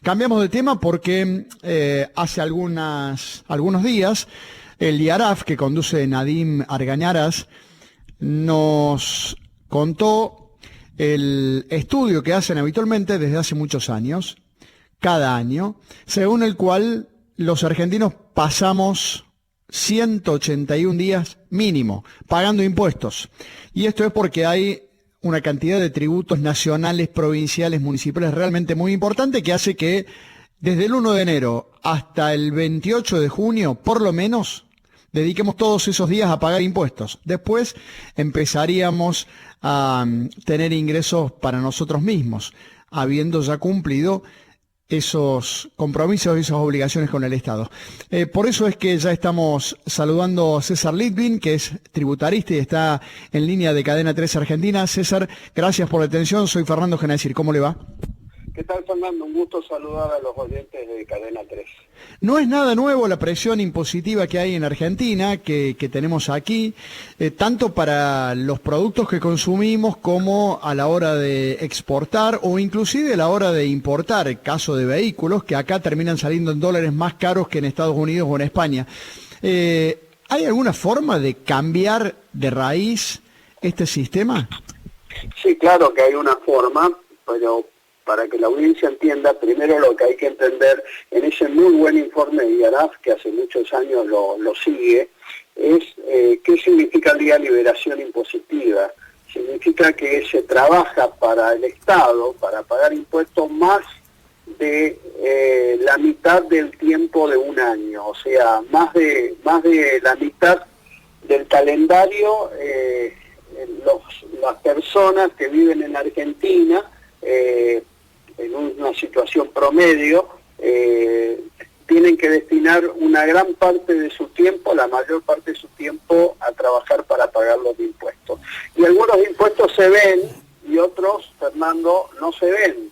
Cambiamos de tema porque hace algunos días el IARAF, que conduce Nadim Argañarás, nos contó el estudio que hacen habitualmente desde hace muchos años, cada año, según el cual los argentinos pasamos 181 días mínimo pagando impuestos. Y esto es porque hay una cantidad de tributos nacionales, provinciales, municipales realmente muy importante que hace que desde el 1 de enero hasta el 28 de junio, por lo menos, dediquemos todos esos días a pagar impuestos. Después empezaríamos a tener ingresos para nosotros mismos, habiendo ya cumplido esos compromisos y esas obligaciones con el Estado. Por eso es que ya estamos saludando a César Litvin, que es tributarista y está en línea de Cadena 3 Argentina. César, gracias por la atención. Soy Fernando Genacir. ¿Cómo le va? ¿Qué tal, Fernando? Un gusto saludar a los oyentes de Cadena 3. No es nada nuevo la presión impositiva que hay en Argentina, que tenemos aquí, tanto para los productos que consumimos como a la hora de exportar o inclusive a la hora de importar, el caso de vehículos, que acá terminan saliendo en dólares más caros que en Estados Unidos o en España. ¿Hay alguna forma de cambiar de raíz este sistema? Sí, claro que hay una forma, pero para que la audiencia entienda, primero lo que hay que entender en ese muy buen informe de IARAF, que hace muchos años lo sigue, es qué significa el día de liberación impositiva. Significa que se trabaja para el Estado, para pagar impuestos más de la mitad del tiempo de un año, o sea, más de la mitad del calendario. Las personas que viven en Argentina, en una situación promedio, tienen que destinar una gran parte de su tiempo, la mayor parte de su tiempo, a trabajar para pagar los impuestos. Y algunos impuestos se ven y otros, Fernando, no se ven.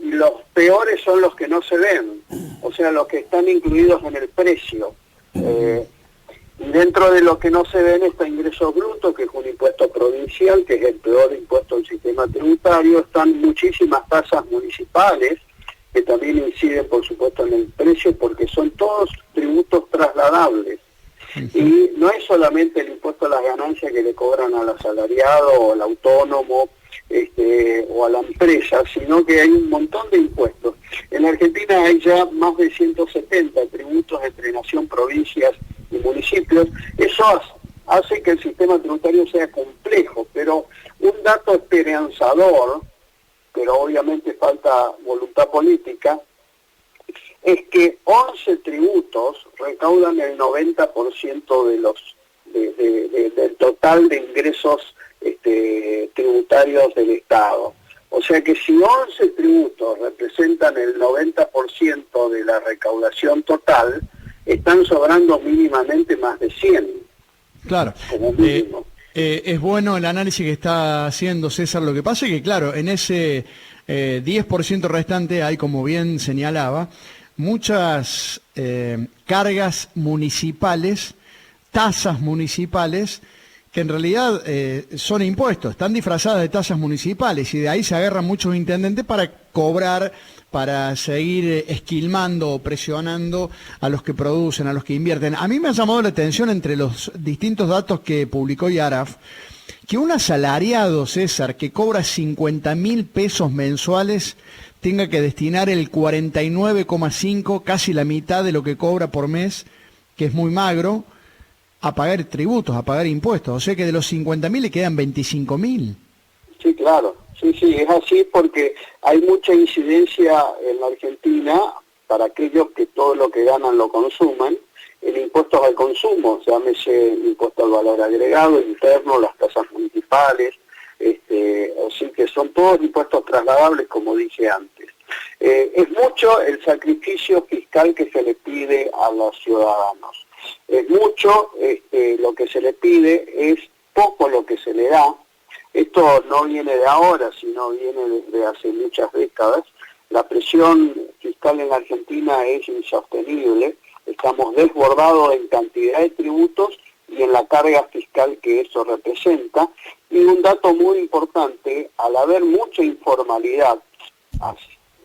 Y los peores son los que no se ven, o sea, los que están incluidos en el precio. Y dentro de lo que no se ven está ingresos brutos, que es un impuesto provincial, que es el peor impuesto del sistema tributario. Están muchísimas tasas municipales, que también inciden, por supuesto, en el precio, porque son todos tributos trasladables. Y no es solamente el impuesto a las ganancias que le cobran al asalariado o al autónomo o a la empresa, sino que hay un montón de impuestos. En Argentina hay ya más de 170 tributos entre nación, provincias y municipios. Eso hace que el sistema tributario sea complejo, pero un dato esperanzador, pero obviamente falta voluntad política, es que 11 tributos recaudan el 90% del total de ingresos tributarios del Estado. O sea que si 11 tributos representan el 90% de la recaudación total, están sobrando mínimamente más de 100. Claro. Como mínimo. Es bueno el análisis que está haciendo César. Lo que pasa es que, claro, en ese 10% restante hay, como bien señalaba, muchas cargas municipales, tasas municipales, que en realidad son impuestos, están disfrazadas de tasas municipales, y de ahí se agarran muchos intendentes para cobrar, para seguir esquilmando o presionando a los que producen, a los que invierten. A mí me ha llamado la atención, entre los distintos datos que publicó IARAF, que un asalariado, César, que cobra 50.000 pesos mensuales, tenga que destinar el 49,5, casi la mitad de lo que cobra por mes, que es muy magro, a pagar tributos, a pagar impuestos. O sea que de los 50.000 le quedan 25.000. Sí, claro. Sí, es así porque hay mucha incidencia en la Argentina, para aquellos que todo lo que ganan lo consuman, en impuestos al consumo, llámese impuesto al valor agregado, interno, las tasas municipales, así que son todos impuestos trasladables, como dije antes. Es mucho el sacrificio fiscal que se le pide a los ciudadanos. Es mucho lo que se le pide, es poco lo que se le da. Esto no viene de ahora, sino viene desde hace muchas décadas. La presión fiscal en la Argentina es insostenible. Estamos desbordados en cantidad de tributos y en la carga fiscal que eso representa. Y un dato muy importante, al haber mucha informalidad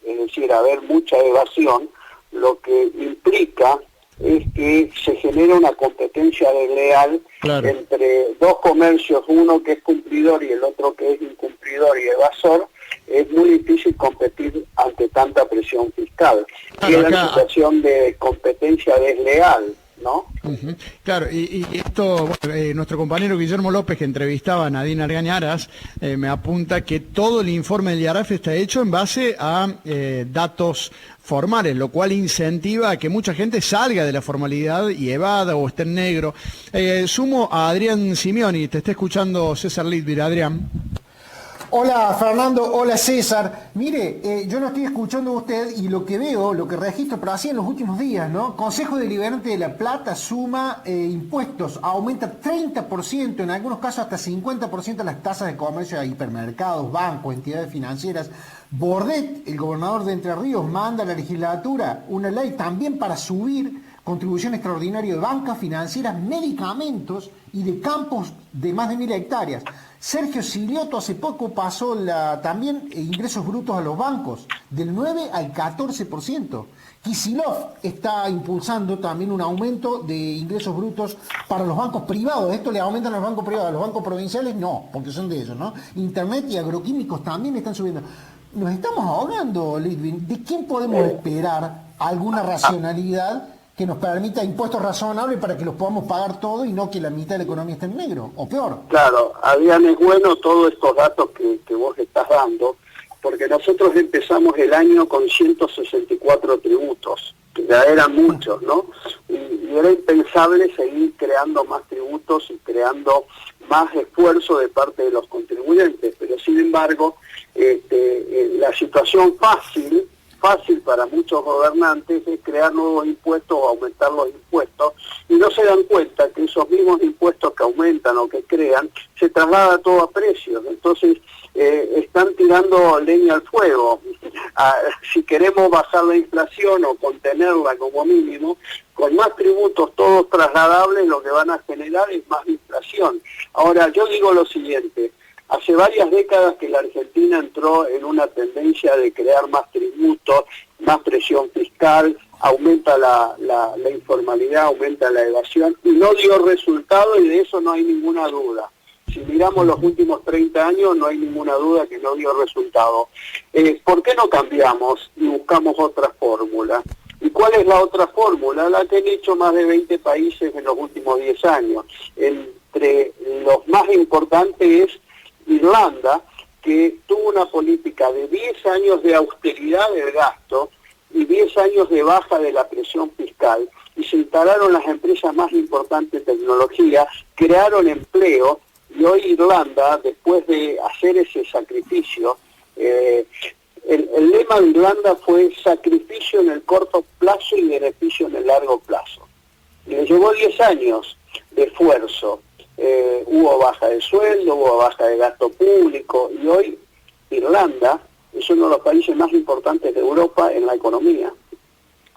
es decir, haber mucha evasión, lo que implica es que se genera una competencia desleal entre dos comercios, uno que es cumplidor y el otro que es incumplidor y evasor. Es muy difícil competir ante tanta presión fiscal. Y es la situación de competencia desleal, ¿no? Claro, y esto, nuestro compañero Guillermo López, que entrevistaba a Nadine Argañaras, me apunta que todo el informe del IARAF está hecho en base a datos formales, lo cual incentiva a que mucha gente salga de la formalidad y evada o esté en negro. Sumo a Adrián Simeoni, te está escuchando César Litvin. Adrián. Hola Fernando, hola César. Mire, yo lo estoy escuchando a usted y lo que veo, lo que registro, pero así en los últimos días, ¿no? Consejo Deliberante de La Plata suma impuestos, aumenta 30%, en algunos casos hasta 50% las tasas de comercio a hipermercados, bancos, entidades financieras. Bordet, el gobernador de Entre Ríos, manda a la legislatura una ley también para subir contribución extraordinaria de bancas financieras, medicamentos y de campos de más de 1000 hectáreas. Sergio Silioto hace poco pasó también ingresos brutos a los bancos, del 9 al 14%. Kicillof está impulsando también un aumento de ingresos brutos para los bancos privados. Esto le aumentan a los bancos privados, a los bancos provinciales no, porque son de ellos, ¿no? Internet y agroquímicos también están subiendo. Nos estamos ahogando, Litvin. ¿De quién podemos esperar alguna racionalidad que nos permita impuestos razonables para que los podamos pagar todos y no que la mitad de la economía esté en negro, o peor? Claro, Adrián, es bueno todos estos datos que vos estás dando, porque nosotros empezamos el año con 164 tributos, que ya eran muchos, ¿no? Y era impensable seguir creando más tributos y creando más esfuerzo de parte de los contribuyentes, pero sin embargo, la situación fácil para muchos gobernantes es crear nuevos impuestos o aumentar los impuestos, y no se dan cuenta que esos mismos impuestos que aumentan o que crean se traslada todo a precios. Entonces están tirando leña al fuego. Si queremos bajar la inflación o contenerla como mínimo, con más tributos todos trasladables, lo que van a generar es más inflación. Ahora, yo digo lo siguiente: hace varias décadas que la Argentina entró en una tendencia de crear más tributos, más presión fiscal, aumenta la informalidad, aumenta la evasión, y no dio resultado, y de eso no hay ninguna duda. Si miramos los últimos 30 años, no hay ninguna duda que no dio resultado. ¿Por qué no cambiamos y buscamos otra fórmula? ¿Y cuál es la otra fórmula? La que han hecho más de 20 países en los últimos 10 años. Entre los más importantes es Irlanda, que tuvo una política de 10 años de austeridad del gasto y 10 años de baja de la presión fiscal, y se instalaron las empresas más importantes de tecnología, crearon empleo, y hoy Irlanda, después de hacer ese sacrificio, el lema de Irlanda fue sacrificio en el corto plazo y beneficio en el largo plazo. Y le llevó 10 años de esfuerzo. Hubo baja de sueldo, hubo baja de gasto público, y hoy Irlanda es uno de los países más importantes de Europa en la economía.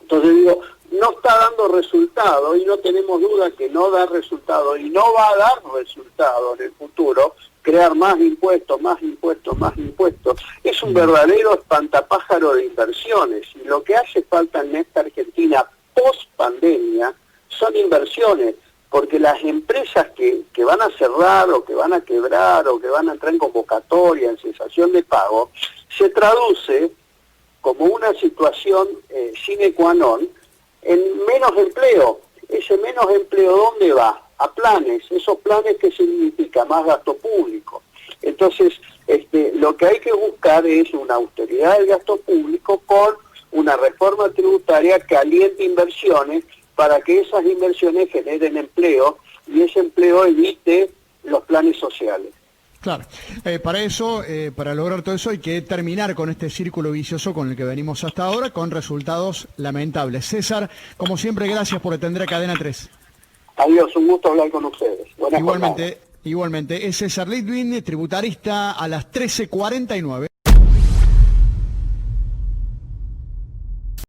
Entonces digo, no está dando resultado, y no tenemos duda que no da resultado, y no va a dar resultado en el futuro crear más impuestos, más impuestos, más impuestos. Es un verdadero espantapájaro de inversiones, y lo que hace falta en esta Argentina post pandemia son inversiones, porque las empresas que van a cerrar o que van a quebrar o que van a entrar en convocatoria, en cesación de pago, se traduce como una situación sine qua non en menos empleo. Ese menos empleo, ¿dónde va? A planes. Esos planes, ¿qué significa? Más gasto público. Entonces, lo que hay que buscar es una austeridad del gasto público con una reforma tributaria que aliente inversiones, para que esas inversiones generen empleo y ese empleo evite los planes sociales. Claro, para eso, para lograr todo eso hay que terminar con este círculo vicioso con el que venimos hasta ahora, con resultados lamentables. César, como siempre, gracias por atender a Cadena 3. Adiós, un gusto hablar con ustedes. Buenas jornadas. Igualmente, es César Litvin, tributarista, a las 13:49.